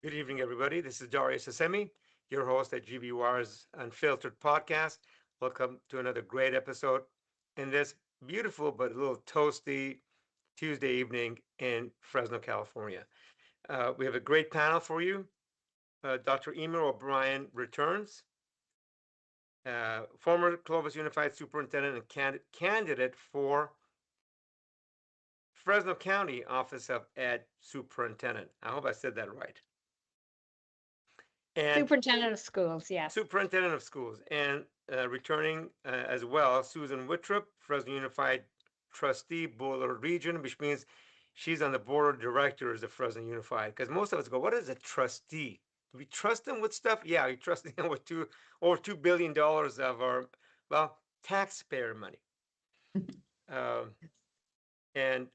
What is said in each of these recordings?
Good evening, everybody. This is Darius Assemi, your host at GBUR's Unfiltered podcast. Welcome to another great episode in this beautiful but a little toasty Tuesday evening in Fresno, California. We have a great panel for you. Dr. Eimear O'Brien returns, former Clovis Unified Superintendent and candidate for Fresno County Office of Ed Superintendent. I hope I said that right. And Superintendent of Schools, yes. Superintendent of Schools. And returning as well, Susan Wittrup, Fresno Unified Trustee, Boulder Region, which means she's on the board of directors of Fresno Unified. Because most of us go, what is a trustee? Do we trust them with stuff? Yeah, we trust them with over $2 billion of our, taxpayer money. And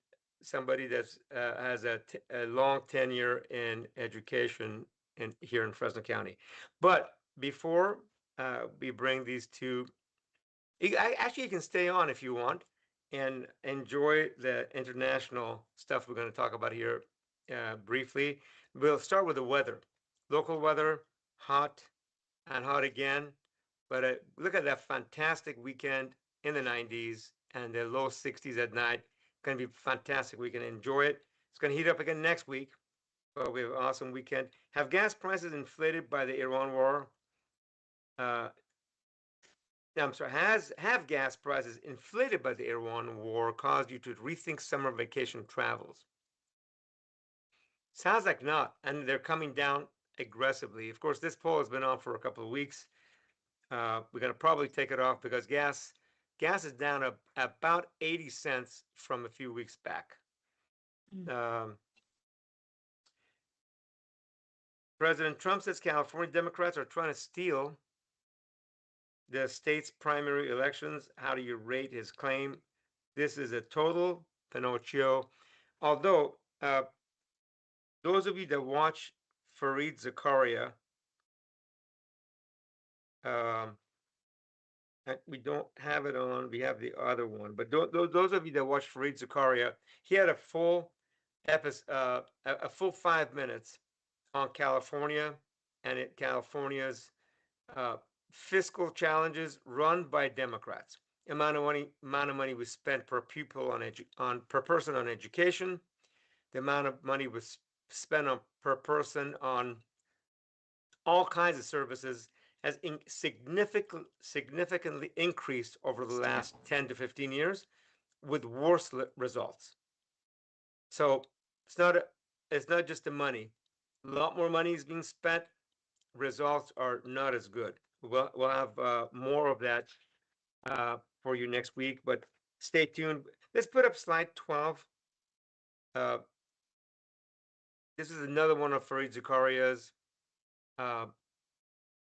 somebody that has a long tenure in education here in Fresno County. But before we bring these two, actually you can stay on if you want and enjoy the international stuff we're going to talk about here briefly. We'll start with the weather. Local weather, hot and hot again. But look at that fantastic weekend in the 90s and the low 60s at night. Going to be fantastic. We can enjoy it. It's going to heat up again next week. But we have an awesome weekend. Have gas prices inflated by the Iran war? Have gas prices inflated by the Iran war caused you to rethink summer vacation travels? Sounds like not, and they're coming down aggressively. Of course, this poll has been on for a couple of weeks. We're going to probably take it off because gas is down about 80 cents from a few weeks back. President Trump says California Democrats are trying to steal the state's primary elections. How do you rate his claim? This is a total Pinocchio. Although, those of you that watch Fareed Zakaria, we don't have it on. We have the other one. But those of you that watch Fareed Zakaria, he had a full episode, a full 5 minutes on California and California's fiscal challenges run by Democrats. Amount of money was spent per pupil per person on education. The amount of money was spent per person on all kinds of services has significantly increased over the last 10 to 15 years with worse results. So it's not just the money. A lot more money is being spent. Results are not as good. We'll have more of that for you next week, but stay tuned. Let's put up slide 12. This is another one of Fareed Zakaria's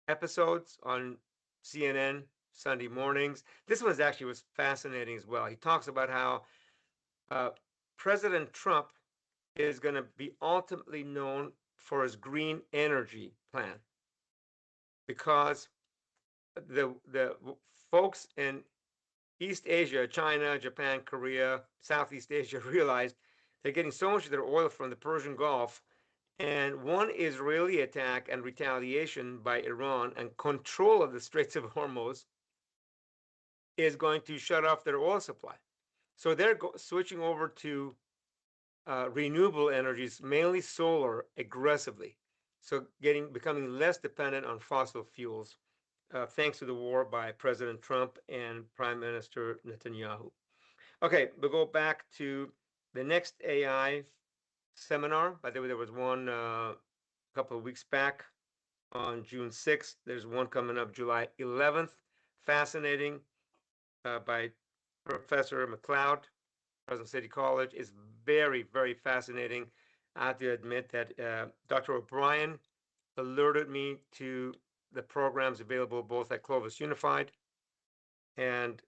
episodes on CNN Sunday mornings. This one was fascinating as well. He talks about how President Trump is going to be ultimately known for his green energy plan because the folks in East Asia, China, Japan, Korea, Southeast Asia realized they're getting so much of their oil from the Persian Gulf, and one Israeli attack and retaliation by Iran and control of the Straits of Hormuz is going to shut off their oil supply. So they're switching over to renewable energies, mainly solar, aggressively. So becoming less dependent on fossil fuels, thanks to the war by President Trump and Prime Minister Netanyahu. Okay, we'll go back to the next AI seminar. By the way, there was one a couple of weeks back on June 6th. There's one coming up July 11th. Fascinating, by Professor McLeod, Fresno City College. Is very, very fascinating. I have to admit that Dr. O'Brien alerted me to the programs available both at Clovis Unified and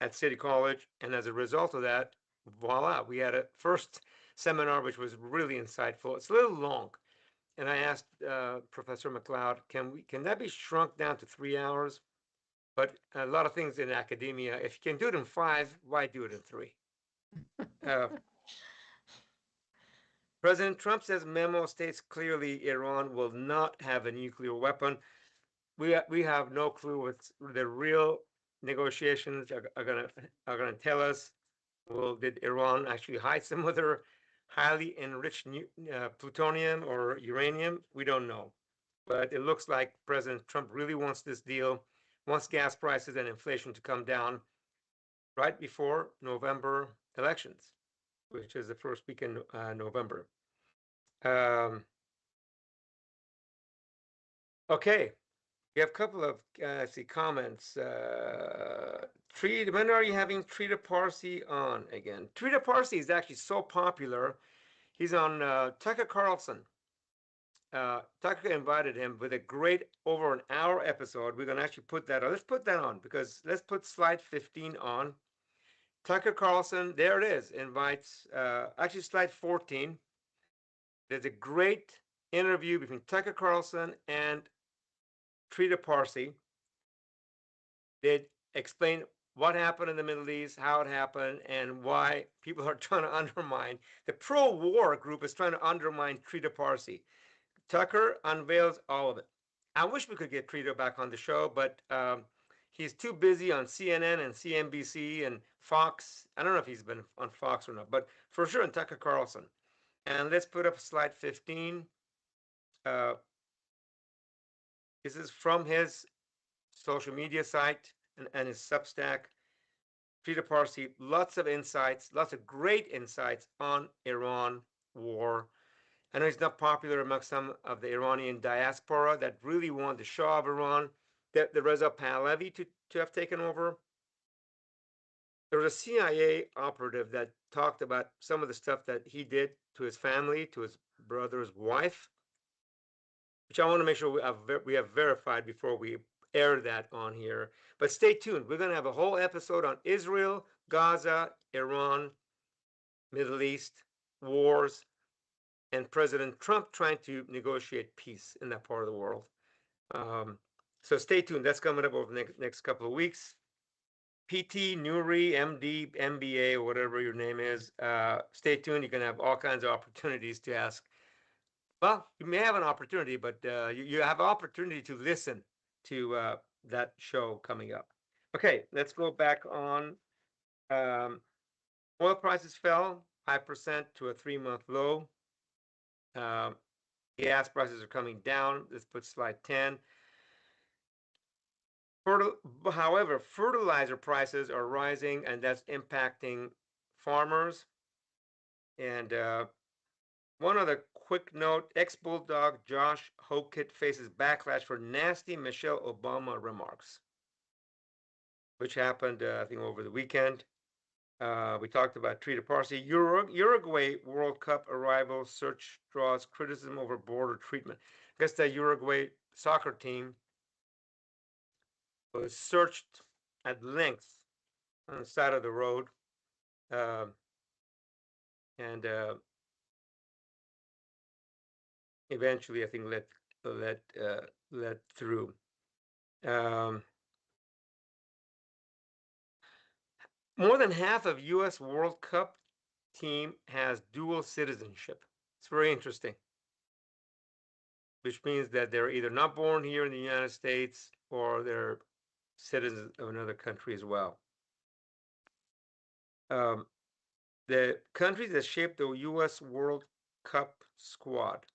at City College. And as a result of that, voila, we had a first seminar which was really insightful. It's a little long. And I asked Professor McLeod, can that be shrunk down to 3 hours? But a lot of things in academia, if you can do it in 5, why do it in 3? President Trump's memo states clearly Iran will not have a nuclear weapon. We have no clue what the real negotiations are gonna tell us. Well, did Iran actually hide some of their highly enriched plutonium or uranium? We don't know. But it looks like President Trump really wants this deal, wants gas prices and inflation to come down right before November elections, which is the first week in November. Okay, we have a couple of comments. When are you having Trita Parsi on again? Trita Parsi is actually so popular. He's on Tucker Carlson. Tucker invited him with a great over an hour episode. We're gonna actually put that on. Let's put that on because let's put slide 15 on. Tucker Carlson, there it is, invites actually slide 14. There's a great interview between Tucker Carlson and Trita Parsi. They explain what happened in the Middle East, how it happened, and why people are trying to undermine. The pro-war group is trying to undermine Trita Parsi. Tucker unveils all of it. I wish we could get Trita back on the show, but he's too busy on CNN and CNBC and Fox. I don't know if he's been on Fox or not, but for sure on Tucker Carlson. And let's put up slide 15. This is from his social media site and his Substack. Trita Parsi, lots of insights, lots of great insights on Iran war. I know he's not popular among some of the Iranian diaspora that really want the Shah of Iran, the Reza Pahlavi to have taken over. There was a CIA operative that talked about some of the stuff that he did to his family, to his brother's wife, which I want to make sure we have verified before we air that on here. But stay tuned. We're going to have a whole episode on Israel, Gaza, Iran, Middle East, wars, and President Trump trying to negotiate peace in that part of the world. So stay tuned. That's coming up over the next couple of weeks. PT, Nuri, MD, MBA, or whatever your name is. Stay tuned. You can have all kinds of opportunities to ask. Well, you may have an opportunity, but you have an opportunity to listen to that show coming up. Okay, let's go back on. Oil prices fell 5% to a 3-month low. Gas prices are coming down. Let's put slide 10. However, fertilizer prices are rising, and that's impacting farmers. And one other quick note, ex-Bulldog Josh Hokett faces backlash for nasty Michelle Obama remarks, which happened, I think, over the weekend. We talked about Trita Parsi. Uruguay World Cup arrival search draws criticism over border treatment. I guess the Uruguay soccer team was searched at length on the side of the road, and eventually, I think, let through. More than half of U.S. World Cup team has dual citizenship. It's very interesting, which means that they're either not born here in the United States or they're citizens of another country as well. The countries that shaped the U.S. World Cup squad.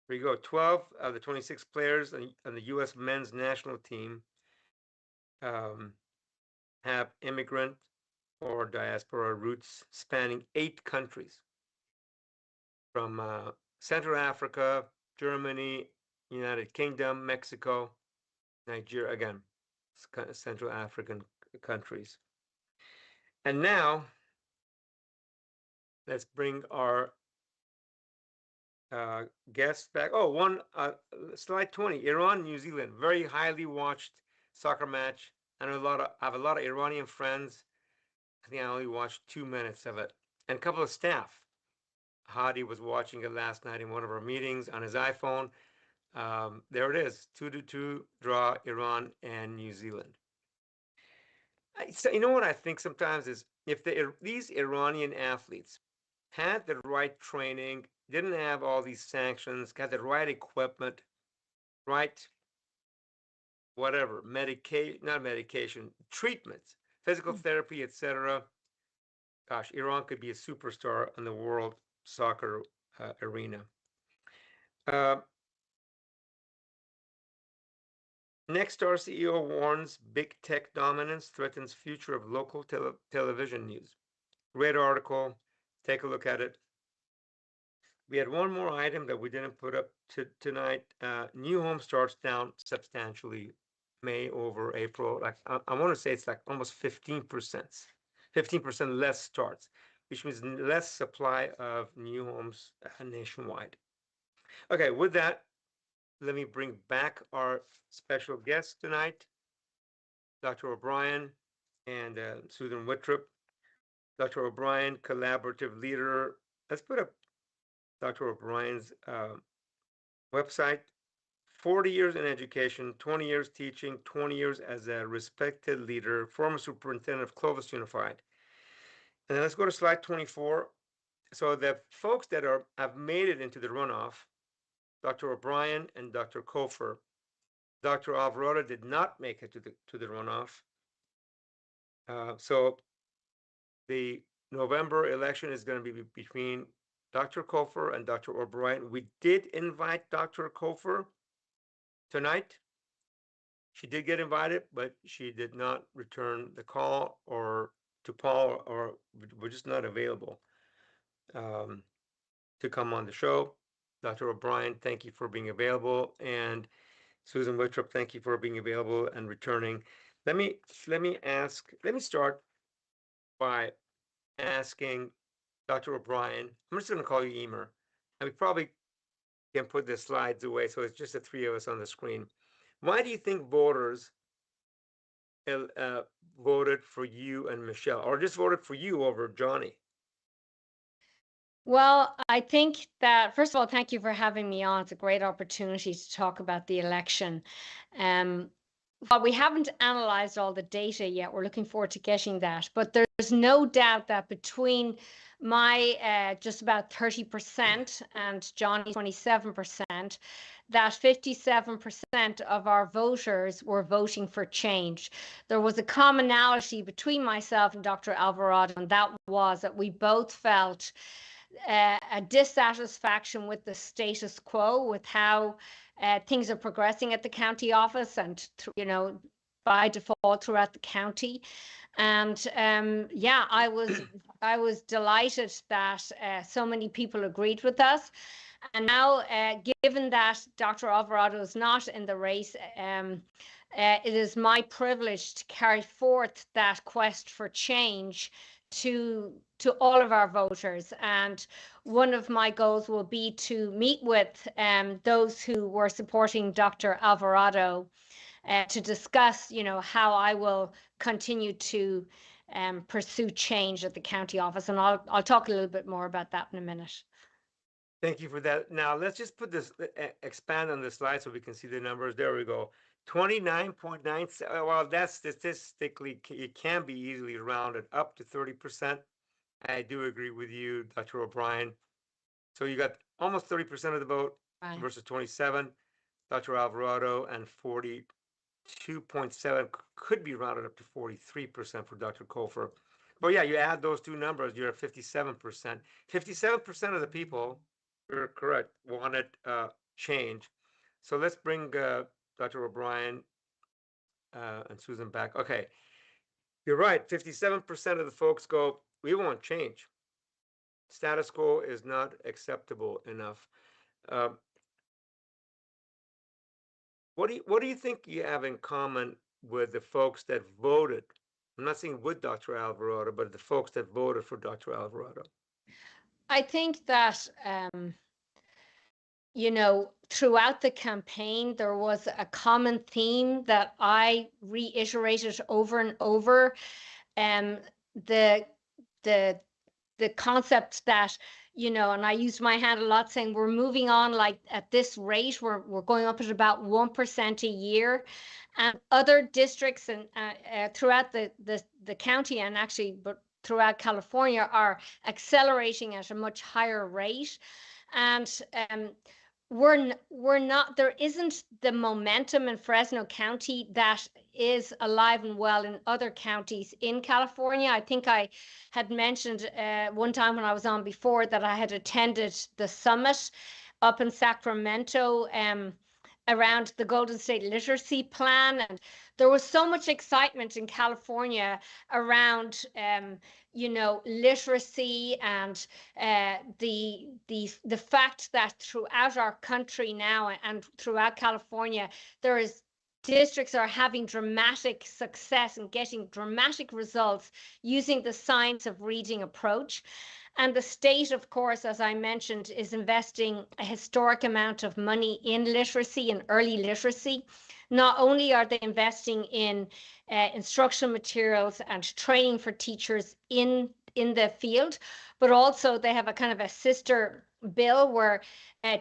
Here you go. 12 of the 26 players on the U.S. men's national team have immigrant or diaspora roots spanning 8 countries, from Central Africa, Germany, United Kingdom, Mexico, Nigeria, again, Central African countries. And now, let's bring our guests back. Oh, slide 20, Iran, New Zealand, very highly watched soccer match. I have a lot of Iranian friends. I think I only watched 2 minutes of it. And a couple of staff. Hadi was watching it last night in one of our meetings on his iPhone. There it is, 2-2 draw, Iran and New Zealand. So you know what I think sometimes is if these Iranian athletes had the right training, didn't have all these sanctions, got the right equipment, right, whatever, not medication, treatments, physical therapy, etc. Gosh, Iran could be a superstar in the world soccer arena. Uh, Nexstar CEO warns big tech dominance threatens future of local television news. Great article. Take a look at it. We had one more item that we didn't put up tonight. New home starts down substantially, May over April. Like I want to say it's like almost 15%, 15% less starts, which means less supply of new homes nationwide. Okay, with that, let me bring back our special guest tonight, Dr. O'Brien and Susan Wittrup. Dr. O'Brien, collaborative leader. Let's put up Dr. O'Brien's website. 40 years in education, 20 years teaching, 20 years as a respected leader, former superintendent of Clovis Unified. And then let's go to slide 24. So the folks that have made it into the runoff, Dr. O'Brien and Dr. Kofer. Dr. Alvarado did not make it to the runoff. So the November election is going to be between Dr. Kofer and Dr. O'Brien. We did invite Dr. Kofer tonight. She did get invited, but she did not return the call or to Paul, or we're just not available to come on the show. Dr. O'Brien, thank you for being available. And Susan Wittrup, thank you for being available and returning. Let me start by asking Dr. O'Brien. I'm just going to call you Eimear. And we probably can put the slides away, so it's just the three of us on the screen. Why do you think voters voted for you and Michelle, or just voted for you over Johnny? Well, I think that, first of all, thank you for having me on. It's a great opportunity to talk about the election. While we haven't analyzed all the data yet, we're looking forward to getting that. But there's no doubt that between my just about 30% and Johnny's 27%, that 57% of our voters were voting for change. There was a commonality between myself and Dr. Alvarado, and that was that we both felt a dissatisfaction with the status quo, with how things are progressing at the county office and, by default throughout the county. And yeah, I was delighted that so many people agreed with us. And now, given that Dr. Alvarado is not in the race, it is my privilege to carry forth that quest for change to all of our voters. And one of my goals will be to meet with those who were supporting Dr. Alvarado to discuss, how I will continue to pursue change at the county office. And I'll talk a little bit more about that in a minute. Thank you for that. Now let's just put this, expand on the slide so we can see the numbers. There we go. 29.97. Well, that's statistically, it can be easily rounded up to 30%. I do agree with you, Dr. O'Brien. So you got almost 30% of the vote versus 27. Dr. Alvarado, and 42.7 could be rounded up to 43% for Dr. Kofer. But yeah, you add those two numbers, you're at 57%. 57% of the people, you're correct, wanted change. So let's bring Dr. O'Brien and Susan back. Okay, you're right. 57% of the folks go, we want change. Status quo is not acceptable enough. What do you think you have in common with the folks that voted? I'm not saying with Dr. Alvarado, but the folks that voted for Dr. Alvarado. I think that throughout the campaign, there was a common theme that I reiterated over and over. The concept that, and I used my hand a lot saying we're moving on like at this rate, we're going up at about 1% a year. And other districts and throughout the county, and actually, but throughout California are accelerating at a much higher rate. And we're not, there isn't the momentum in Fresno County that is alive and well in other counties in California. I think I had mentioned one time when I was on before that I had attended the summit up in Sacramento around the Golden State Literacy Plan, and there was so much excitement in California around literacy and the fact that throughout our country now and throughout California there is districts are having dramatic success and getting dramatic results using the science of reading approach. And the state, of course, as I mentioned, is investing a historic amount of money in literacy and early literacy. Not only are they investing in instructional materials and training for teachers in the field, but also they have a kind of a sister bill where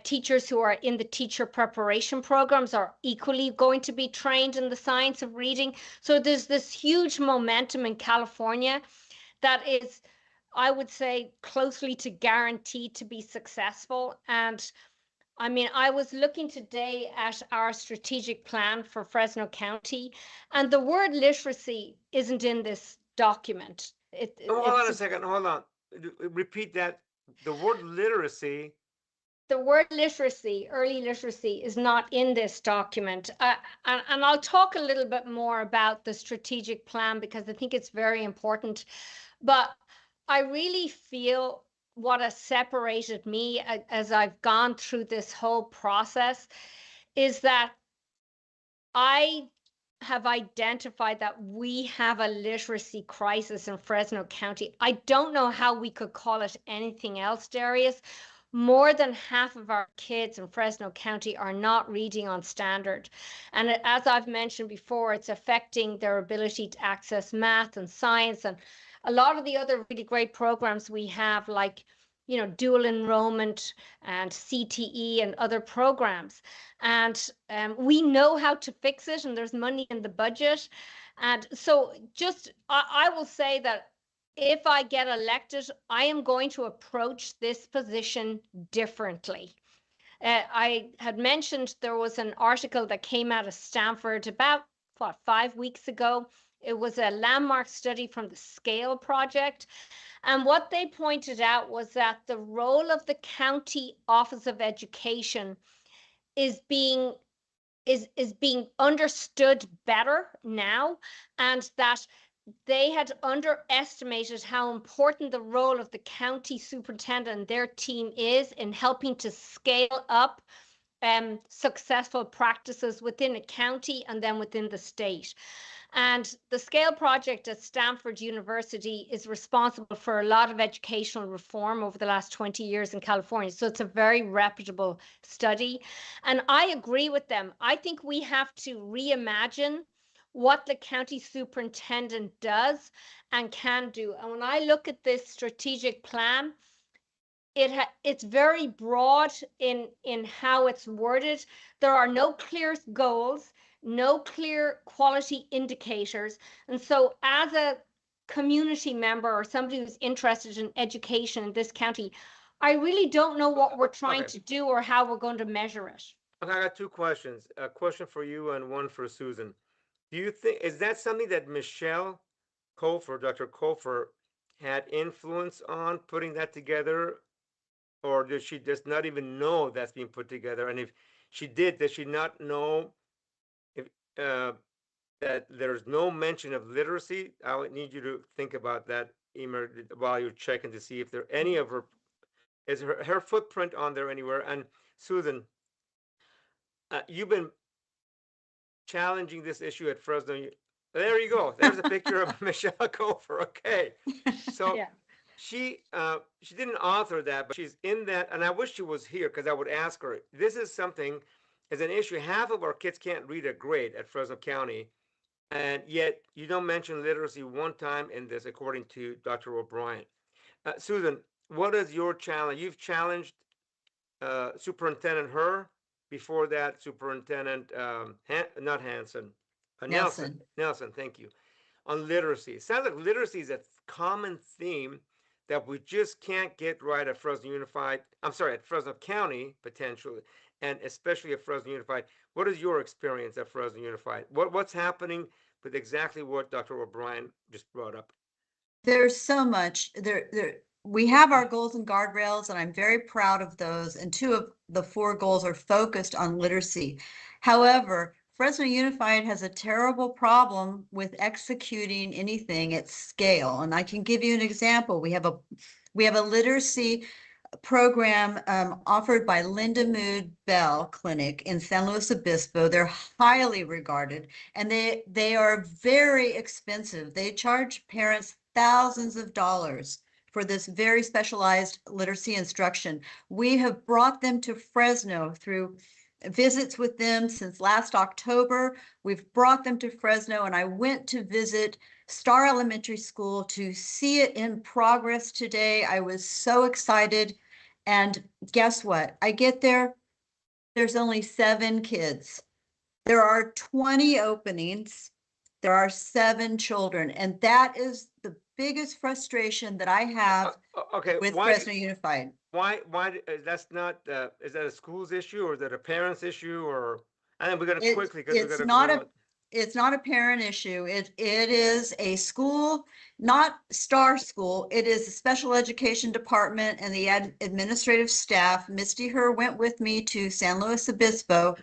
teachers who are in the teacher preparation programs are equally going to be trained in the science of reading. So there's this huge momentum in California that is, I would say, closely to guaranteed to be successful. And I mean, I was looking today at our strategic plan for Fresno County, and the word literacy isn't in this document. Hold on a second. Hold on. Repeat that. The word literacy. The word literacy, early literacy, is not in this document. And I'll talk a little bit more about the strategic plan because I think it's very important. But I really feel what has separated me as I've gone through this whole process is that I have identified that we have a literacy crisis in Fresno County. I don't know how we could call it anything else, Darius. More than half of our kids in Fresno County are not reading on standard. And as I've mentioned before, it's affecting their ability to access math and science and a lot of the other really great programs we have, like, dual enrollment and CTE and other programs. And we know how to fix it, and there's money in the budget. And so I will say that if I get elected, I am going to approach this position differently. I had mentioned there was an article that came out of Stanford about 5 weeks ago. It was a landmark study from the SCALE project. And what they pointed out was that the role of the County Office of Education is being understood better now, and that they had underestimated how important the role of the county superintendent and their team is in helping to scale up successful practices within a county and then within the state. And the SCALE project at Stanford University is responsible for a lot of educational reform over the last 20 years in California. So it's a very reputable study. And I agree with them. I think we have to reimagine what the county superintendent does and can do. And when I look at this strategic plan, it's very broad in how it's worded. There are no clear goals, no clear quality indicators. And so as a community member or somebody who's interested in education in this county, I really don't know what we're trying to do or how we're going to measure it. Okay, I got two questions. A question for you and one for Susan. Do you think, is that something that Michelle Kofer, Dr. Kofer, had influence on putting that together? Or does she just not even know that's being put together? And if she did, does she not know if that there's no mention of literacy? I would need you to think about that, Eimear, while you're checking to see if there any of her is her footprint on there anywhere. And Susan, you've been challenging this issue at Fresno. There you go. There's a picture of Michelle Kofer. Okay, so. Yeah. She didn't author that, but she's in that, and I wish she was here because I would ask her. This is something, as an issue, half of our kids can't read a grade at Fresno County, and yet you don't mention literacy one time in this, according to Dr. O'Brien. Susan, what is your challenge? You've challenged Superintendent Her, before that Superintendent not Hanson, Nelson, thank you, on literacy. It sounds like literacy is at common theme that we just can't get right at Fresno Unified? I'm sorry, at Fresno County potentially, and especially at Fresno Unified. What is your experience at Fresno Unified? What's happening with exactly what Dr. O'Brien just brought up? There's so much there. We have our goals and guardrails, and I'm very proud of those. And 2 of the 4 goals are focused on literacy. However, Fresno Unified has a terrible problem with executing anything at scale. And I can give you an example. We have a literacy program offered by Linda Mood Bell Clinic in San Luis Obispo. They're highly regarded, and they are very expensive. They charge parents thousands of dollars for this very specialized literacy instruction. We have brought them to Fresno through visits with them since last October. We've brought them to Fresno, and I went to visit Star Elementary School to see it in progress today. I was so excited. And guess what? I get there, there's only 7 kids. There are 20 openings. There are 7 children. And that is the biggest frustration that I have Okay, with why? Fresno Unified. Why? That's not. Is that a school's issue, or is that a parent's issue, or? And then we're gonna quickly because we're It's gonna. not it's not a parent issue. It is a school, not Star School. It is a special education department and the administrative staff. Misty Herr went with me to San Luis Obispo,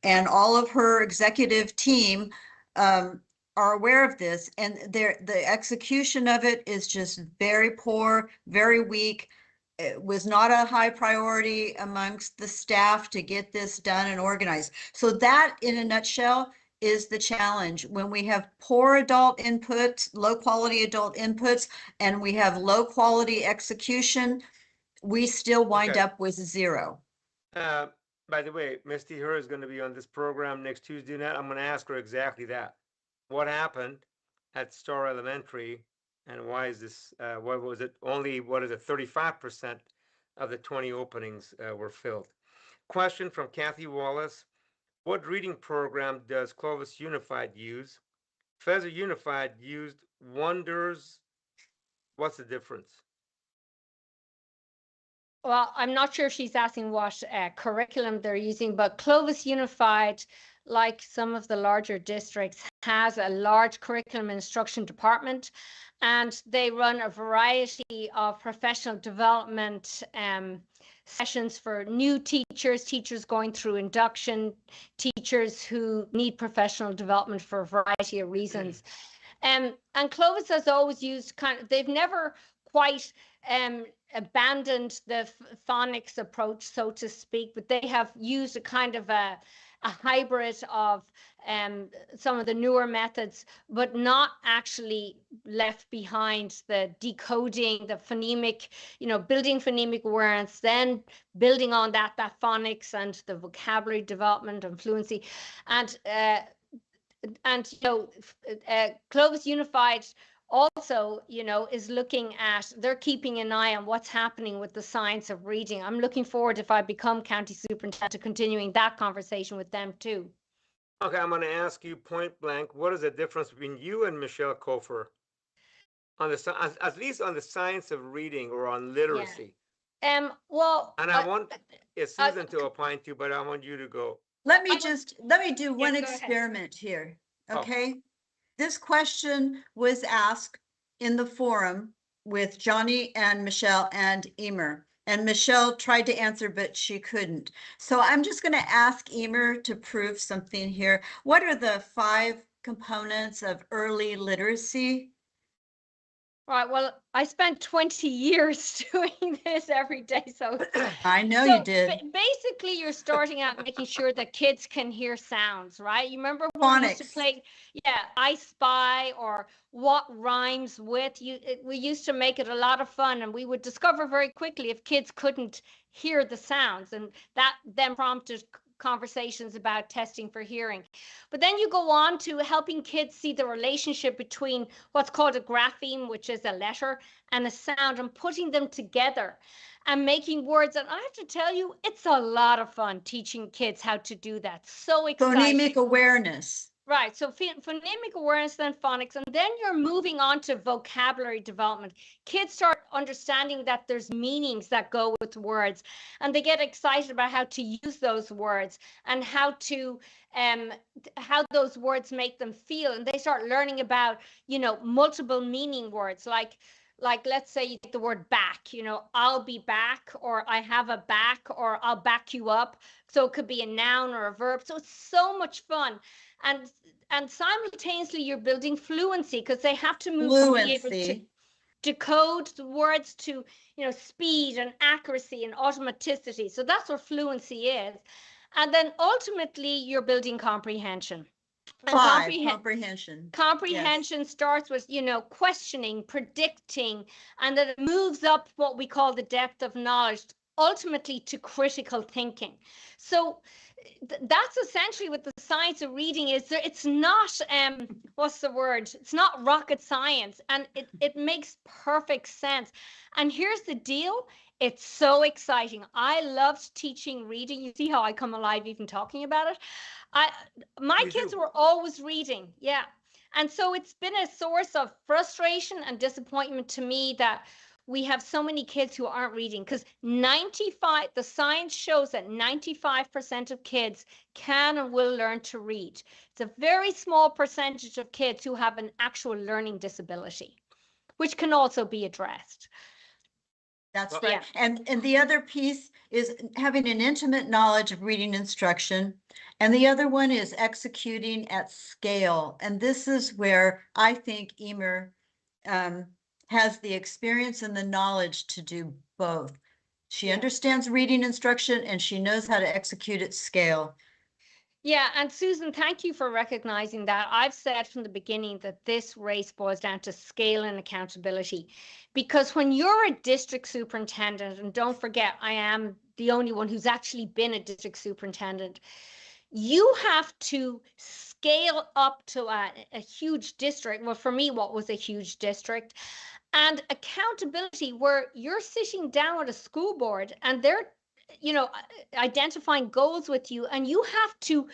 and all of her executive team are aware of this. And the execution of it is just very poor, very weak. It was not a high priority amongst the staff to get this done and organized. So that, in a nutshell, is the challenge. When we have poor adult input, low quality adult inputs, and we have low quality execution, we still wind up with 0. By the way, Misty Herr is going to be on this program next Tuesday night. I'm going to ask her exactly that. What happened at Star Elementary, and why is this? What was it? Only 35% of the 20 openings were filled. Question from Kathy Wallace. What reading program does Clovis Unified use? Fresno Unified used Wonders. What's the difference? Well, I'm not sure if she's asking what curriculum they're using, but Clovis Unified, like some of the larger districts, has a large curriculum instruction department, and they run a variety of professional development sessions for new teachers going through induction, teachers who need professional development for a variety of reasons. And Clovis has always used they've never quite abandoned the phonics approach, so to speak, but they have used a kind of a hybrid of some of the newer methods, but not actually left behind the decoding, the phonemic, building phonemic awareness, then building on that phonics and the vocabulary development and fluency. And Clovis Unified also, is looking at, they're keeping an eye on what's happening with the science of reading. I'm looking forward, if I become county superintendent, to continuing that conversation with them too. Okay, I'm going to ask you point blank, what is the difference between you and Michelle Kofer on at least on the science of reading or on literacy? Yeah. Well, and I want Susan to opine too, but I want you to go. Let me do one experiment here. Okay. This question was asked in the forum with Johnny and Michelle and Eimear. And Michelle tried to answer, but she couldn't. So I'm just going to ask Eimear to prove something here. What are the 5 components of early literacy? Right. Well, I spent 20 years doing this every day. So I know you did. Basically, you're starting out making sure that kids can hear sounds, right? You remember when we used to play, I Spy or What Rhymes With? We used to make it a lot of fun, and we would discover very quickly if kids couldn't hear the sounds, and that then prompted conversations about testing for hearing. But then you go on to helping kids see the relationship between what's called a grapheme, which is a letter, and a sound, and putting them together and making words. And I have to tell you, it's a lot of fun teaching kids how to do that. So exciting. Phonemic awareness. Right. So phonemic awareness, then phonics, and then you're moving on to vocabulary development. Kids start understanding that there's meanings that go with words, and they get excited about how to use those words and how those words make them feel. And they start learning about, multiple meaning words like let's say you take the word back, I'll be back, or I have a back, or I'll back you up. So it could be a noun or a verb. So it's so much fun. And simultaneously you're building fluency, because they have to move from being able to decode the words to speed and accuracy and automaticity. So that's what fluency is. And then ultimately you're building comprehension. And comprehension. Comprehension starts with, questioning, predicting, and then it moves up what we call the depth of knowledge, ultimately to critical thinking. So that's essentially what the science of reading is. It's not, what's the word? It's not rocket science, and it makes perfect sense. And here's the deal. It's so exciting. I loved teaching reading. You see how I come alive even talking about it? My kids were always reading. Yeah. And so it's been a source of frustration and disappointment to me that we have so many kids who aren't reading, because the science shows that 95% of kids can and will learn to read. It's a very small percentage of kids who have an actual learning disability, which can also be addressed. That's right. Yeah. And the other piece is having an intimate knowledge of reading instruction. And the other one is executing at scale. And this is where I think Eimear has the experience and the knowledge to do both. She understands reading instruction, and she knows how to execute at scale. Yeah, and Susan, thank you for recognizing that. I've said from the beginning that this race boils down to scale and accountability, because when you're a district superintendent, and don't forget, I am the only one who's actually been a district superintendent, you have to scale up to a huge district. Well, for me, what was a huge district? And accountability, where you're sitting down with a school board and they're identifying goals with you, and you have to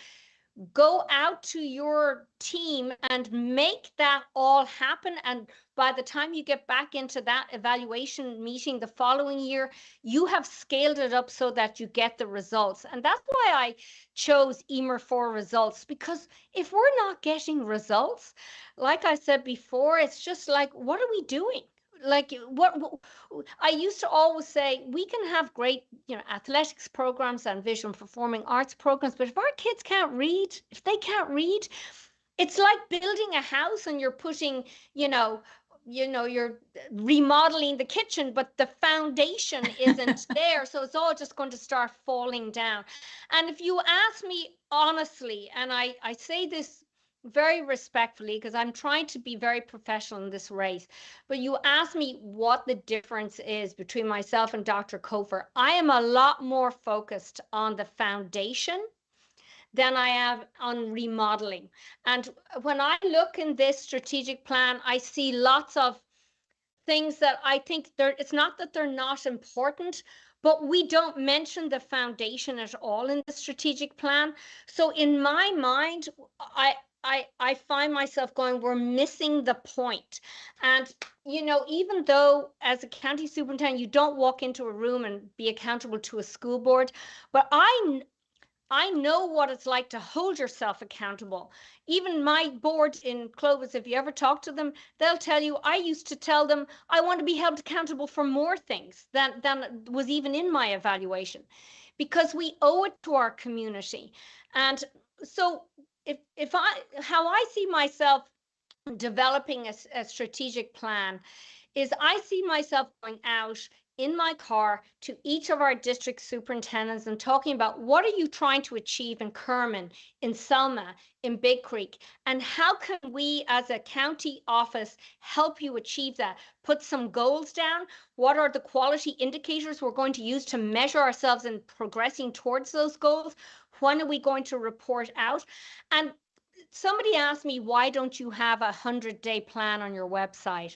go out to your team and make that all happen. And by the time you get back into that evaluation meeting the following year, you have scaled it up so that you get the results. And that's why I chose Eimear for results, because if we're not getting results, like I said before, it's just like, what are we doing? Like what I used to always say, we can have great, athletics programs and visual performing arts programs, but if our kids can't read, if they can't read, it's like building a house and you're putting, you're remodeling the kitchen, but the foundation isn't there. So it's all just going to start falling down. And if you ask me honestly, and I say this very respectfully, because I'm trying to be very professional in this race, but you asked me what the difference is between myself and Dr. Kofer. I am a lot more focused on the foundation than I am on remodeling. And when I look in this strategic plan, I see lots of things that I think it's not that they're not important, but we don't mention the foundation at all in the strategic plan. So in my mind, I find myself going, we're missing the point. And, even though as a county superintendent, you don't walk into a room and be accountable to a school board, but I know what it's like to hold yourself accountable. Even my board in Clovis, if you ever talk to them, they'll tell you, I used to tell them I want to be held accountable for more things than was even in my evaluation, because we owe it to our community. And so how I see myself developing a strategic plan is, I see myself going out in my car to each of our district superintendents and talking about, what are you trying to achieve in Kerman, in Selma, in Big Creek, and how can we as a county office help you achieve that? Put some goals down. What are the quality indicators we're going to use to measure ourselves in progressing towards those goals? When are we going to report out? And somebody asked me, why don't you have a 100-day plan on your website?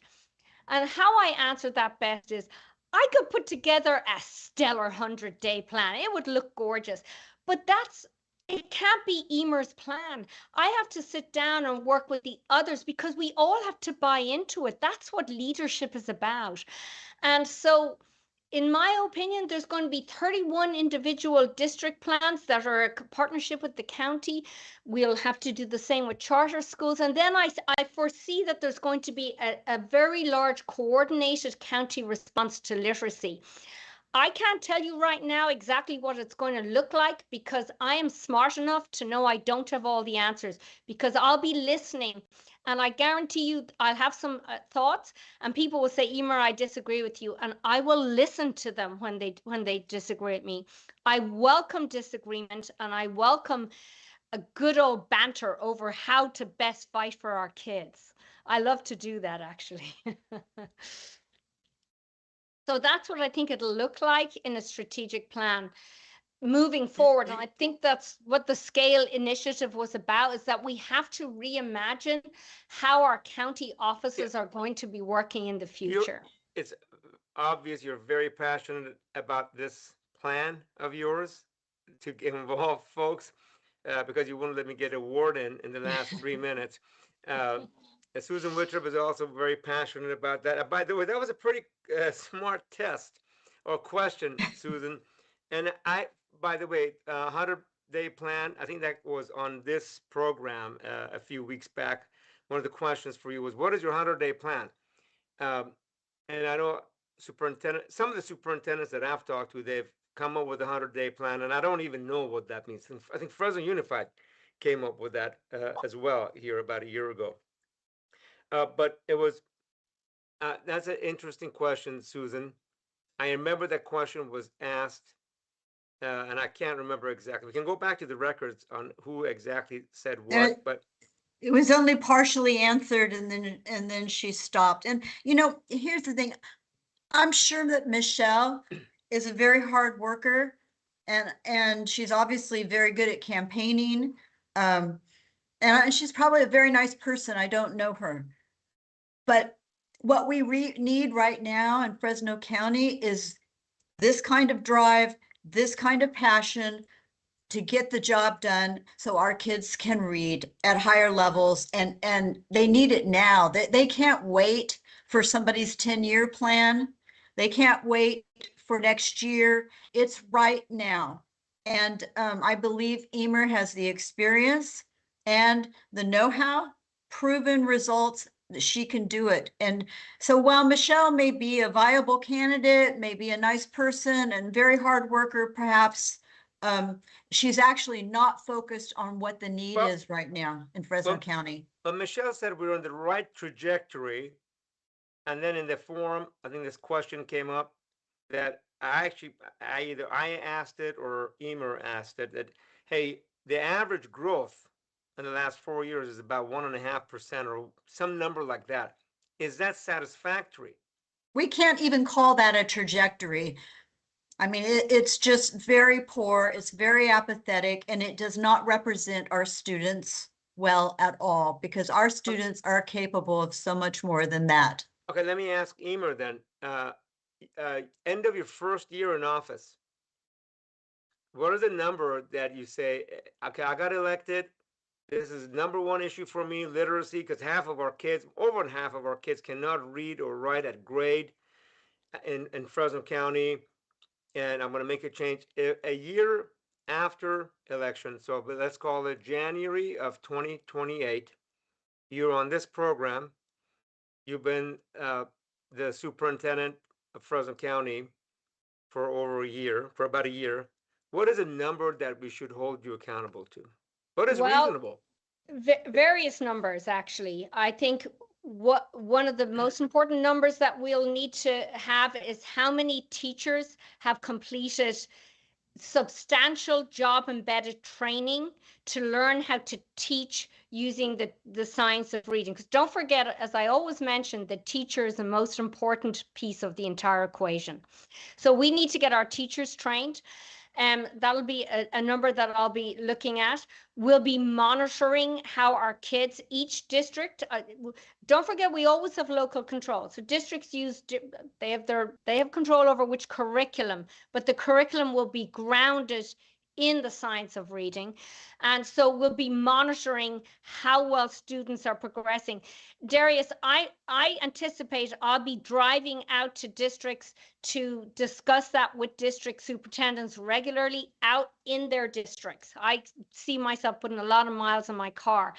And how I answered that best is, I could put together a stellar 100-day plan. It would look gorgeous. But that's It can't be Eimear's plan. I have to sit down and work with the others because we all have to buy into it. That's what leadership is about. And so, in my opinion, there's going to be 31 individual district plans that are a partnership with the county. We'll have to do the same with charter schools. And then I foresee that there's going to be a very large coordinated county response to literacy. I can't tell you right now exactly what it's going to look like because I am smart enough to know I don't have all the answers, because I'll be listening and I guarantee you I'll have some thoughts, and people will say, Eimear, I disagree with you, and I will listen to them when they disagree with me. I welcome disagreement and I welcome a good old banter over how to best fight for our kids. I love to do that, actually. So that's what I think it'll look like in a strategic plan moving forward. And I think that's what the Scale Initiative was about, is that we have to reimagine how our county offices are going to be working in the future. It's obvious you're very passionate about this plan of yours to involve folks, because you wouldn't let me get a word in the last 3 minutes. Susan Wittrup is also very passionate about that. By the way, that was a pretty smart test or question, Susan. And by the way, 100-day plan, I think that was on this program a few weeks back. One of the questions for you was, what is your 100-day plan? And I know some of the superintendents that I've talked to, they've come up with a 100-day plan, and I don't even know what that means. I think Fresno Unified came up with that as well here about a year ago. But it was, that's an interesting question, Susan. I remember that question was asked, and I can't remember exactly. We can go back to the records on who exactly said what, but it was only partially answered, and then she stopped. And here's the thing. I'm sure that Michelle is a very hard worker, and she's obviously very good at campaigning. And she's probably a very nice person. I don't know her. But what we need right now in Fresno County is this kind of drive, this kind of passion to get the job done so our kids can read at higher levels, and they need it now. They can't wait for somebody's 10-year plan. They can't wait for next year. It's right now. And I believe Eimear has the experience and the know-how, proven results that she can do it. And so while Michelle may be a viable candidate, may be a nice person and very hard worker, perhaps, she's actually not focused on what the need is right now in Fresno County. But Michelle said we're on the right trajectory. And then in the forum, I think this question came up that either I asked it or Eimear asked it, that, hey, the average growth in the last 4 years is about 1.5% or some number like that. Is that satisfactory? We can't even call that a trajectory. I mean, it's just very poor. It's very apathetic, and it does not represent our students well at all, because our students are capable of so much more than that. Okay, let me ask Eimear then. End of your first year in office, what is the number that you say, okay, I got elected, this is number one issue for me, literacy, because over half of our kids cannot read or write at grade in Fresno County, and I'm going to make a change. A year after election, so let's call it January of 2028, you're on this program. You've been the superintendent of Fresno County for about a year. What is a number that we should hold you accountable to? What is reasonable? Various numbers, actually. I think one of the most important numbers that we'll need to have is how many teachers have completed substantial job embedded training to learn how to teach using the science of reading. Because don't forget, as I always mention, the teacher is the most important piece of the entire equation. So we need to get our teachers trained. That'll be a number that I'll be looking at. We'll be monitoring how our kids, each district, don't forget, we always have local control. So districts they have control over which curriculum, but the curriculum will be grounded in the science of reading. And so we'll be monitoring how well students are progressing. Darius, I anticipate I'll be driving out to districts to discuss that with district superintendents regularly out in their districts. I see myself putting a lot of miles in my car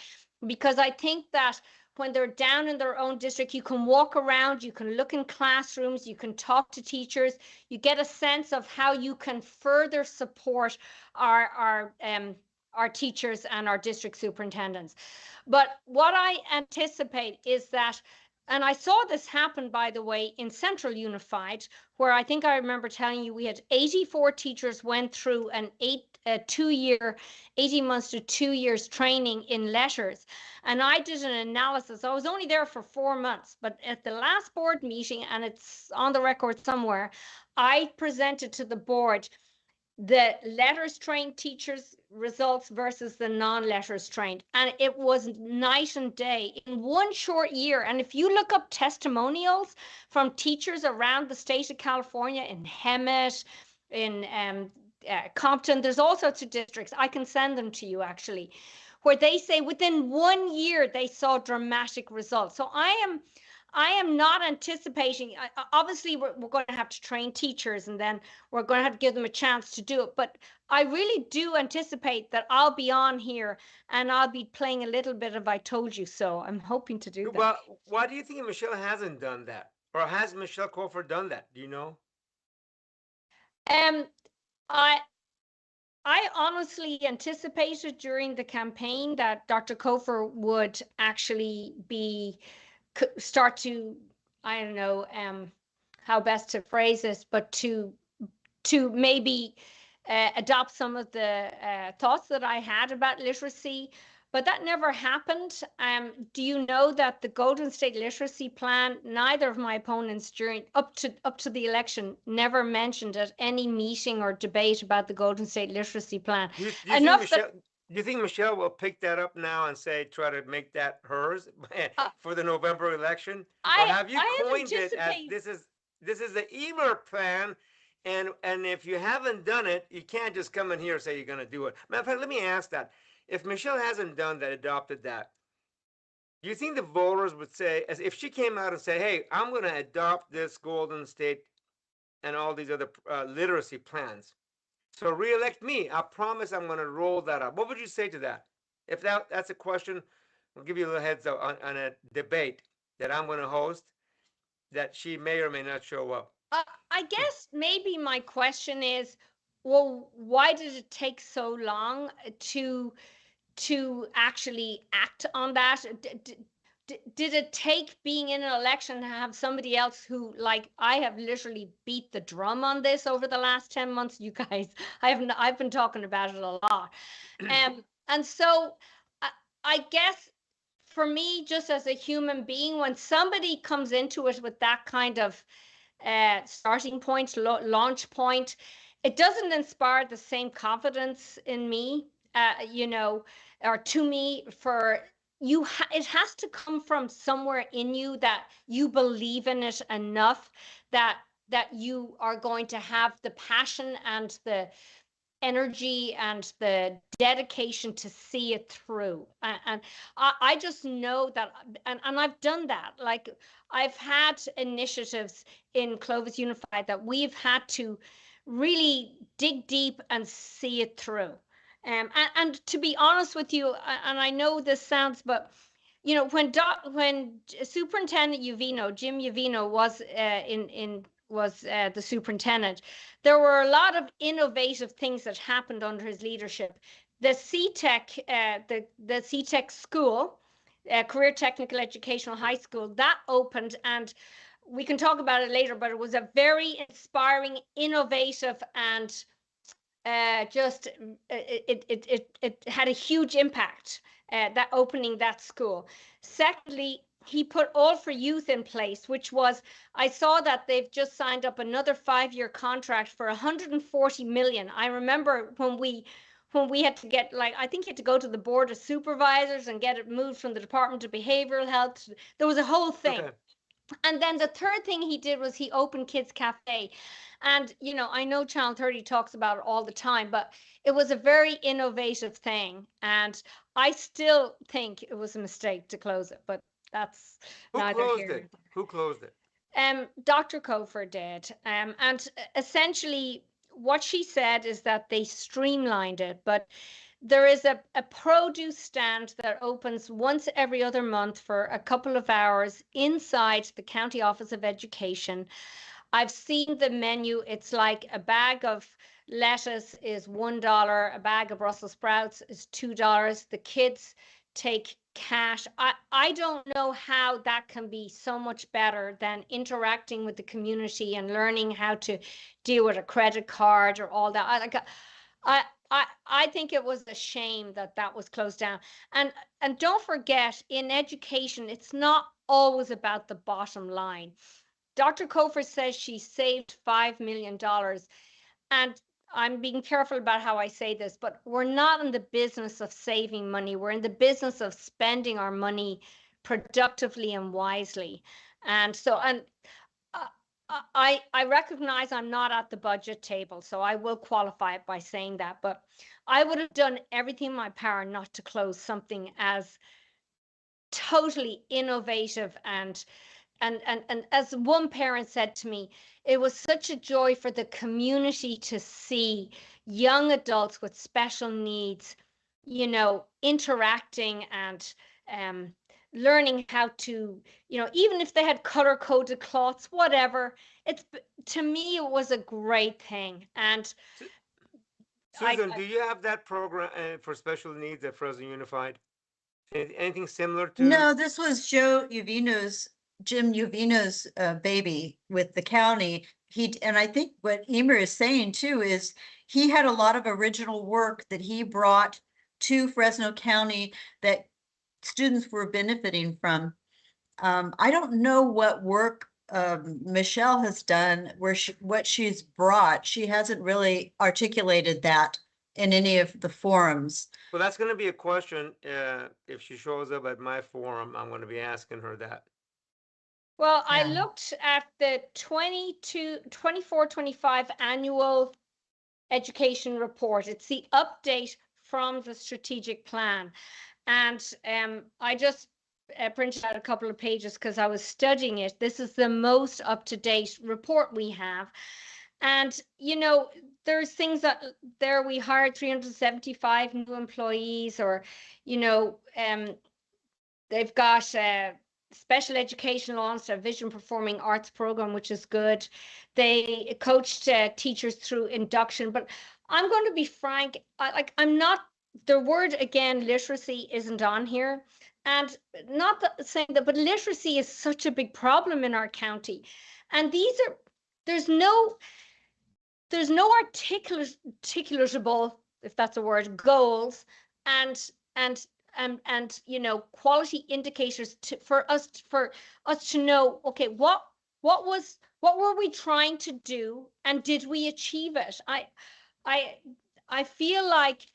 because I think that when they're down in their own district, you can walk around, you can look in classrooms, you can talk to teachers, you get a sense of how you can further support our teachers and our district superintendents. But what I anticipate is that, and I saw this happen, by the way, in Central Unified, where I think I remember telling you we had 84 teachers went through an 18 months to 2 years training in letters. And I did an analysis. I was only there for 4 months, but at the last board meeting, and it's on the record somewhere, I presented to the board the letters trained teachers results versus the non-letters trained, and it was night and day in one short year. And if you look up testimonials from teachers around the state of California, in Hemet, in Compton, there's all sorts of districts, I can send them to you actually, where they say within 1 year they saw dramatic results. So I am not anticipating, obviously we're going to have to train teachers and then we're going to have to give them a chance to do it. But I really do anticipate that I'll be on here and I'll be playing a little bit of I told you so. I'm hoping to do that. Well, why do you think Michelle hasn't done that? Or has Michelle Cofer done that? Do you know? I honestly anticipated during the campaign that Dr. Cofer would actually start to, I don't know how best to phrase this, but to maybe adopt some of the thoughts that I had about literacy, but that never happened. Do you know that the Golden State Literacy Plan, neither of my opponents during up to the election never mentioned at any meeting or debate about the Golden State Literacy Plan? Do you think Michelle will pick that up now and try to make that hers for the November election? Or have you coined it as this is the Eimear plan, and if you haven't done it, you can't just come in here and say you're going to do it. Matter of fact, let me ask that. If Michelle hasn't done that, adopted that, do you think the voters would say, as if she came out and said, hey, I'm going to adopt this Golden State and all these other literacy plans, so re-elect me, I promise I'm going to roll that up. What would you say to that? If that's a question, I'll give you a little heads up on a debate that I'm going to host, that she may or may not show up. I guess maybe my question is, well, why did it take so long to actually act on that? Did it take being in an election to have somebody else who, like, I have literally beat the drum on this over the last 10 months, you guys, I've been talking about it a lot. And so I guess for me, just as a human being, when somebody comes into it with that kind of starting point, launch point, it doesn't inspire the same confidence in me, or to me. For you, it has to come from somewhere in you that you believe in it enough that you are going to have the passion and the energy and the dedication to see it through. And I just know that, and I've done that. Like, I've had initiatives in Clovis Unified that we've had to really dig deep and see it through. And to be honest with you, and I know this sounds, but when Superintendent Jim Uvino was the superintendent, there were a lot of innovative things that happened under his leadership. The CTEC, the CTEC school, Career Technical Educational High School, that opened, and we can talk about it later, but it was a very inspiring, innovative, and it had a huge impact, that opening that school. Secondly, he put All for Youth in place, which was, I saw that they've just signed up another 5-year contract for 140 million. I remember when we had to get, like, I think you had to go to the board of supervisors and get it moved from the Department of Behavioral Health. There was a whole thing. Okay. And then the third thing he did was he opened Kids Cafe. And, I know Channel 30 talks about it all the time, but it was a very innovative thing. And I still think it was a mistake to close it, but that's Who neither closed here nor it? Who closed it? Dr. Kofer did. And essentially, what she said is that they streamlined it, but there is a produce stand that opens once every other month for a couple of hours inside the County Office of Education. I've seen the menu. It's like a bag of lettuce is $1, a bag of Brussels sprouts is $2. The kids take cash. I don't know how that can be so much better than interacting with the community and learning how to deal with a credit card or all that. I think it was a shame that that was closed down. And don't forget, in education, it's not always about the bottom line. Dr. Kofer says she saved $5 million. And I'm being careful about how I say this, but we're not in the business of saving money. We're in the business of spending our money productively and wisely. And so, I recognize I'm not at the budget table, so I will qualify it by saying that. But I would have done everything in my power not to close something as totally innovative and as one parent said to me, it was such a joy for the community to see young adults with special needs, interacting and learning how to, even if they had color coded cloths, whatever. To me, it was a great thing. And Susan, do you have that program for special needs at Fresno Unified? Anything similar to? No, this was Jim Uvino's baby with the county. And I think what Eimear is saying too is he had a lot of original work that he brought to Fresno County that students were benefiting from. I don't know what work Michelle has done what she's brought. She hasn't really articulated that in any of the forums. Well, that's going to be a question. If she shows up at my forum, I'm going to be asking her that. Well, I Yeah. looked at the 24-25 annual education report. It's the update from the strategic plan. And I just printed out a couple of pages because I was studying it. This is the most up-to-date report we have. And, there's things that there we hired 375 new employees, or, they've got special education launched a vision performing arts program, which is good. They coached teachers through induction. But I'm going to be frank, I'm not, the word again, literacy isn't on here. And not saying that, but literacy is such a big problem in our county. And there's no articulatable, if that's a word, goals and quality indicators for us to know, okay, what were we trying to do and did we achieve it? I feel like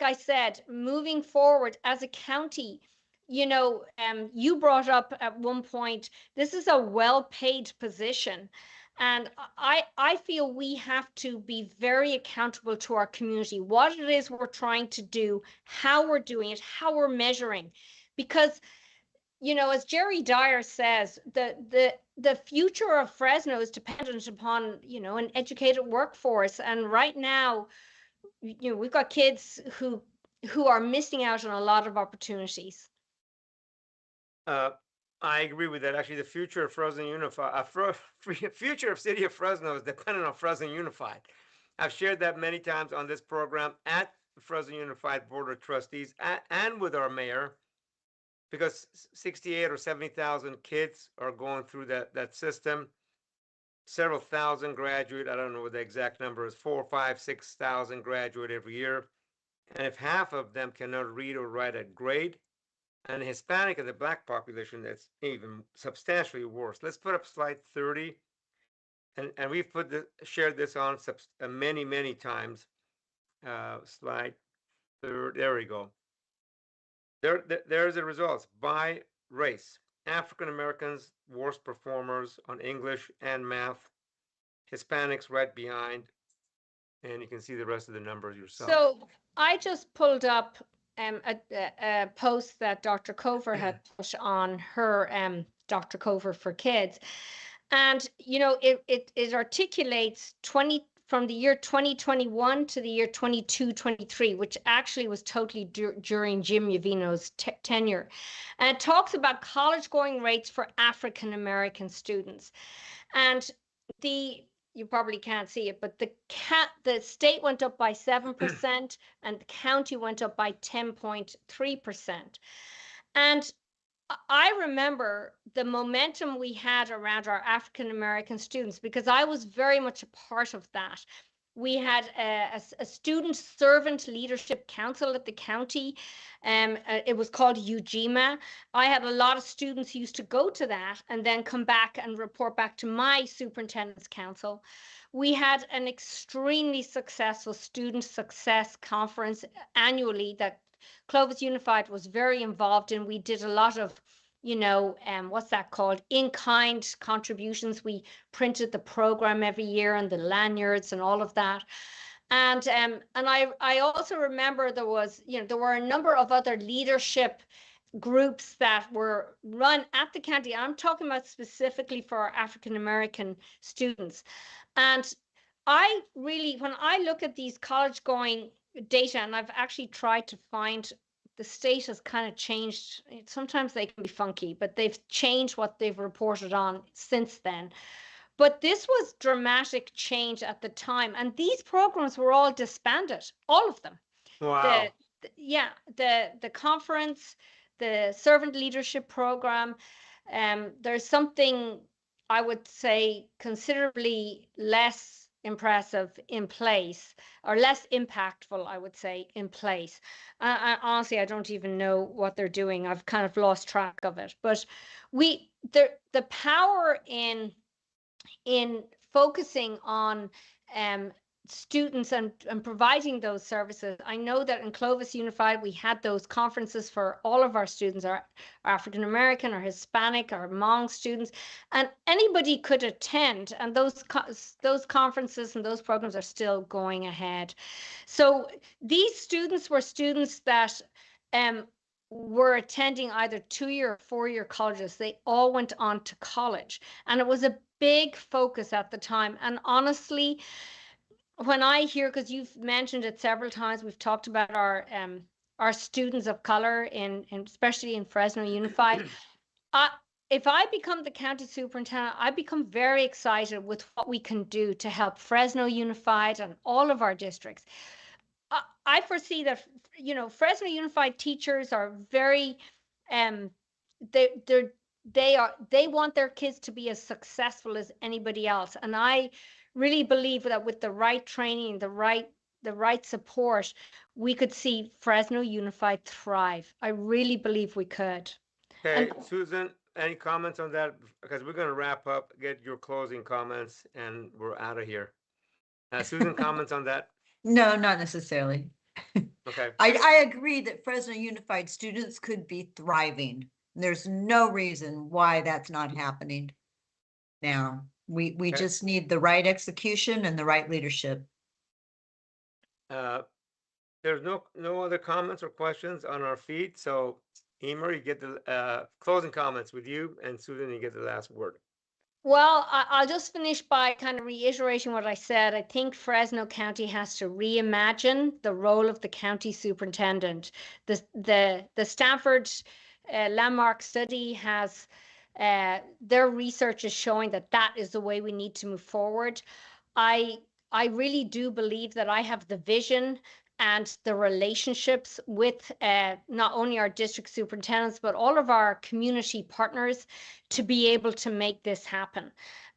I said, moving forward as a county, you brought up at one point, this is a well-paid position. And I feel we have to be very accountable to our community, what it is we're trying to do, how we're doing it, how we're measuring. Because, as Jerry Dyer says, the future of Fresno is dependent upon, an educated workforce. And right now, we've got kids who are missing out on a lot of opportunities. I agree with that. Actually, the future of Fresno Unified, future of City of Fresno is dependent on Fresno Unified. I've shared that many times on this program at the Fresno Unified Board of Trustees and with our mayor, because 68 or 70,000 kids are going through that system. Several thousand graduate. I don't know what the exact number is. 4,000, 5,000, 6,000 graduate every year. And if half of them cannot read or write at grade, and the Hispanic and the Black population, that's even substantially worse. Let's put up slide 30. And we've shared this on many times. Slide 30. There we go. There's the results by race. African Americans, worst performers on English and math. Hispanics right behind. And you can see the rest of the numbers yourself. So I just pulled up a post that Dr. Cover had put on her Dr. Cover for Kids. And, you know, it articulates from the year 2021 to the year 22-23, which actually was totally during Jim Yavino's tenure. And it talks about college going rates for African American students. And you probably can't see it, but the state went up by 7% and the county went up by 10.3%. And I remember the momentum we had around our African American students because I was very much a part of that. We had a student servant leadership council at the county. It was called UGMA. I had a lot of students who used to go to that and then come back and report back to my superintendent's council. We had an extremely successful student success conference annually that Clovis Unified was very involved in. We did a lot of, what's that called? In-kind contributions. We printed the program every year and the lanyards and all of that. And I also remember there were a number of other leadership groups that were run at the county. I'm talking about specifically for our African American students. And when I look at these college going data, and I've actually tried to find, the state has kind of changed. Sometimes they can be funky, but they've changed what they've reported on since then. But this was dramatic change at the time, and these programs were all disbanded, all of them. Wow. The conference, the servant leadership program, there's something I would say considerably less impressive in place, or less impactful, I would say, in place. Honestly, I don't even know what they're doing. I've kind of lost track of it. But the power in focusing on students and providing those services. I know that in Clovis Unified, we had those conferences for all of our students, our African American, our Hispanic, our Hmong students, and anybody could attend. And those conferences and those programs are still going ahead. So these students were students that were attending either 2-year or 4-year colleges. They all went on to college, and it was a big focus at the time. And honestly, when I hear, because you've mentioned it several times, we've talked about our students of color especially in Fresno Unified. If I become the county superintendent, I become very excited with what we can do to help Fresno Unified and all of our districts. I foresee that Fresno Unified teachers are very they want their kids to be as successful as anybody else, and I really believe that with the right training, the right support, we could see Fresno Unified thrive. I really believe we could. Okay, Susan, any comments on that? Because we're going to wrap up, get your closing comments, and we're out of here. Susan, comments on that? No, not necessarily. Okay. I agree that Fresno Unified students could be thriving. There's no reason why that's not happening now. We just need the right execution and the right leadership. There's no other comments or questions on our feed. So Eimear, you get the closing comments with you, and Susan, you get the last word. Well, I'll just finish by kind of reiterating what I said. I think Fresno County has to reimagine the role of the county superintendent. The Stanford landmark study has their research is showing that is the way we need to move forward. I really do believe that I have the vision and the relationships with not only our district superintendents, but all of our community partners to be able to make this happen.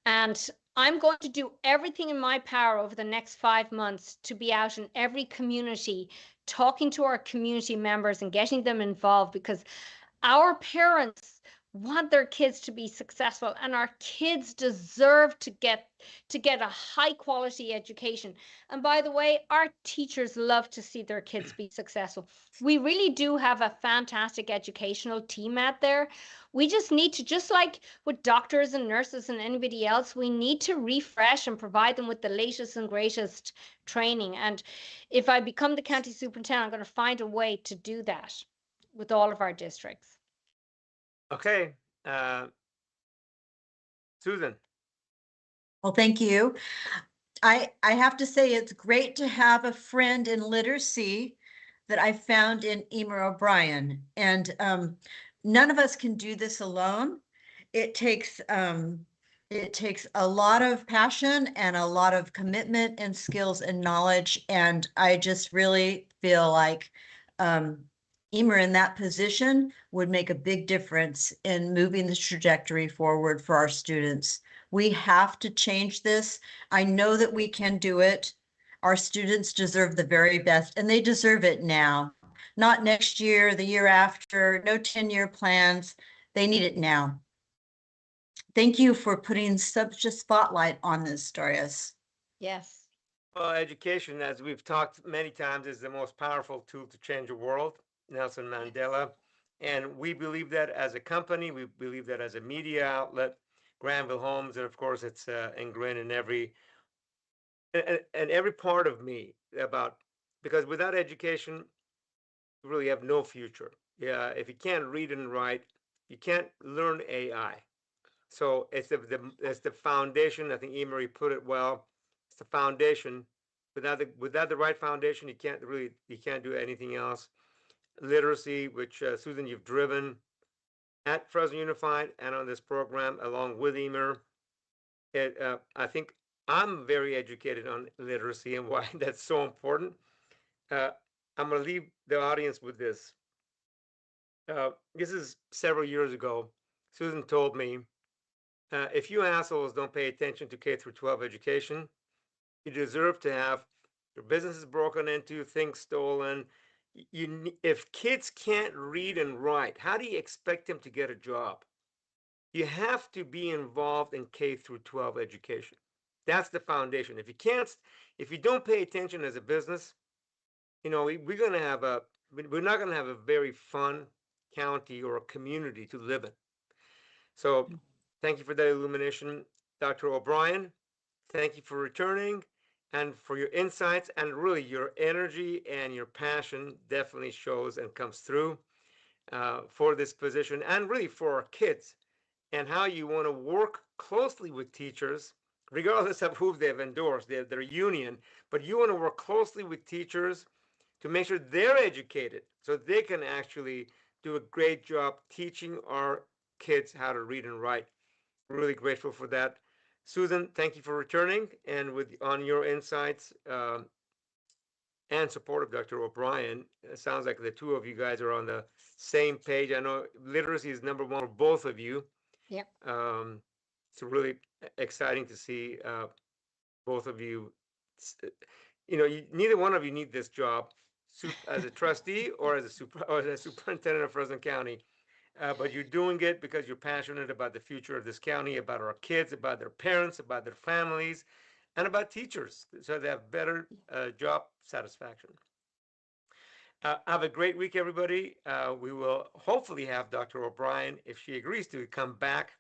And I'm going to do everything in my power over the next 5 months to be out in every community, talking to our community members and getting them involved, because our parents want their kids to be successful, and our kids deserve to get a high quality education. And by the way, our teachers love to see their kids be successful. We really do have a fantastic educational team out there. We just need to, just like with doctors and nurses and anybody else, we need to refresh and provide them with the latest and greatest training. And if I become the county superintendent, I'm going to find a way to do that with all of our districts. Okay, Susan. Well, thank you. I have to say it's great to have a friend in literacy that I found in Eimear O'Brien. And none of us can do this alone. It takes a lot of passion and a lot of commitment and skills and knowledge. And I just really feel like Eimear in that position would make a big difference in moving the trajectory forward for our students. We have to change this. I know that we can do it. Our students deserve the very best, and they deserve it now, not next year, the year after, no 10-year plans. They need it now. Thank you for putting such a spotlight on this, Darius. Yes. Well, education, as we've talked many times, is the most powerful tool to change the world. Nelson Mandela. And we believe that as a company, we believe that as a media outlet, Granville Homes, and of course it's ingrained in every part of me about, because without education, you really have no future. Yeah, if you can't read and write, you can't learn AI. So it's the foundation. I think Emery put it well. It's the foundation. Without the right foundation, you can't do anything else. Literacy, which Susan, you've driven at Fresno Unified and on this program along with Eimear. I think I'm very educated on literacy and why that's so important. I'm going to leave the audience with this. This is several years ago. Susan told me, if you assholes don't pay attention to K through 12 education, you deserve to have your businesses broken into, things stolen. If kids can't read and write, how do you expect them to get a job? You have to be involved in K through 12 education. That's the foundation. If you don't pay attention as a business, we're not going to have a very fun county or a community to live in. So thank you for that illumination, Dr. O'Brien. Thank you for returning and for your insights, and really your energy and your passion definitely shows and comes through for this position, and really for our kids, and how you want to work closely with teachers, regardless of who they've endorsed, their union, but you want to work closely with teachers to make sure they're educated so they can actually do a great job teaching our kids how to read and write. Really grateful for that. Susan, thank you for returning and on your insights and support of Dr. O'Brien. It sounds like the two of you guys are on the same page. I know literacy is number one for both of you. Yep. It's really exciting to see both of you. Neither one of you need this job as a trustee or as a superintendent of Fresno County. But you're doing it because you're passionate about the future of this county, about our kids, about their parents, about their families, and about teachers, so they have better job satisfaction. Have a great week, everybody. We will hopefully have Dr. O'Brien, if she agrees to, come back.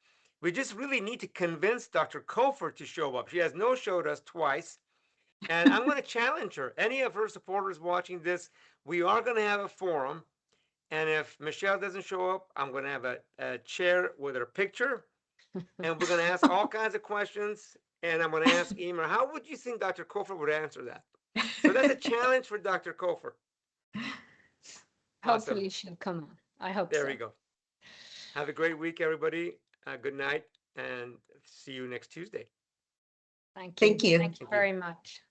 We just really need to convince Dr. Kofer to show up. She has no-showed us twice. And I'm going to challenge her. Any of her supporters watching this, we are going to have a forum. And if Michelle doesn't show up, I'm going to have a chair with her picture. And we're going to ask all kinds of questions. And I'm going to ask Eimear, how would you think Dr. Kofer would answer that? So that's a challenge for Dr. Kofer. Hopefully she'll come on. I hope so. There we go. Have a great week, everybody. Good night, and see you next Tuesday. Thank you. Thank you. Thank you very much.